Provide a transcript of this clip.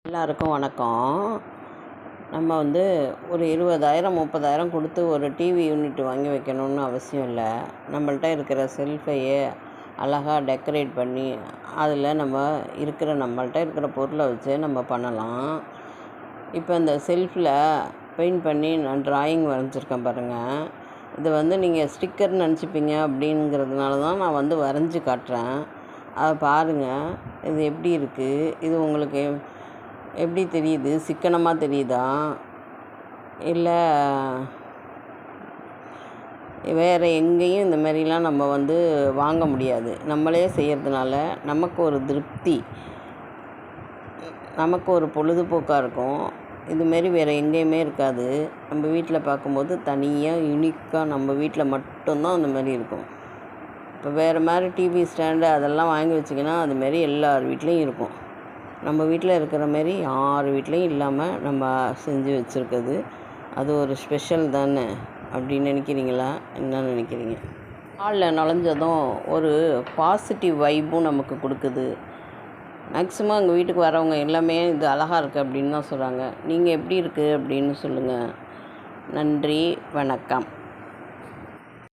எல்லாருக்கும் வணக்கம். நம்ம ஒரு 20,000 30,000 கொடுத்து ஒரு டிவி யூனிட் வாங்கி வைக்கணும்னு அவசியம் இல்லை. நம்மள்ட்ட இருக்கிற செல்ஃபையே அழகாக டெக்கரேட் பண்ணி அதில் நம்மள்ட்ட இருக்கிற பொருளை வச்சு நம்ம பண்ணலாம். இப்போ இந்த செல்ஃபில் பெயிண்ட் பண்ணி நான் ட்ராயிங் வரைஞ்சிருக்கேன் பாருங்கள். இது நீங்கள் ஸ்டிக்கர்னு நினச்சிப்பீங்க அப்படிங்கிறதுனால தான் நான் வரைஞ்சி காட்டுறேன். அதை பாருங்கள், இது எப்படி இருக்குது, இது உங்களுக்கு எப்படி தெரியுது, சிக்கனமாக தெரியுதா இல்லை வேறு எங்கேயும் இந்த மாதிரிலாம் நம்ம வாங்க முடியாது. நம்மளே செய்கிறதுனால நமக்கு ஒரு திருப்தி, நமக்கு ஒரு பொழுதுபோக்காக இருக்கும். இதுமாரி வேறு எங்கேயுமே இருக்காது. நம்ம வீட்டில் பார்க்கும்போது தனியாக யூனிக்காக நம்ம வீட்டில் மட்டும்தான் அந்த மாதிரி இருக்கும். இப்போ வேறு மாதிரி டிவி ஸ்டாண்டு அதெல்லாம் வாங்கி வச்சிங்கன்னா அதுமாரி எல்லார் வீட்லேயும் இருக்கும். நம்ம வீட்டில் இருக்கிற மாரி யார் வீட்லேயும் இல்லாமல் நம்ம செஞ்சு வச்சுருக்குது. அது ஒரு ஸ்பெஷல் தானே அப்படின்னு நினைக்கிறீங்களா? என்ன நினைக்கிறீங்க? ஹாலில் நுழைஞ்சதும் ஒரு பாசிட்டிவ் வைப்பும் நமக்கு கொடுக்குது. மேக்ஸிமம் எங்கள் வீட்டுக்கு வரவங்க எல்லாமே இது அழகாக இருக்குது அப்படின்னு தான் சொல்கிறாங்க. நீங்கள் எப்படி இருக்குது அப்படின்னு சொல்லுங்கள். நன்றி, வணக்கம்.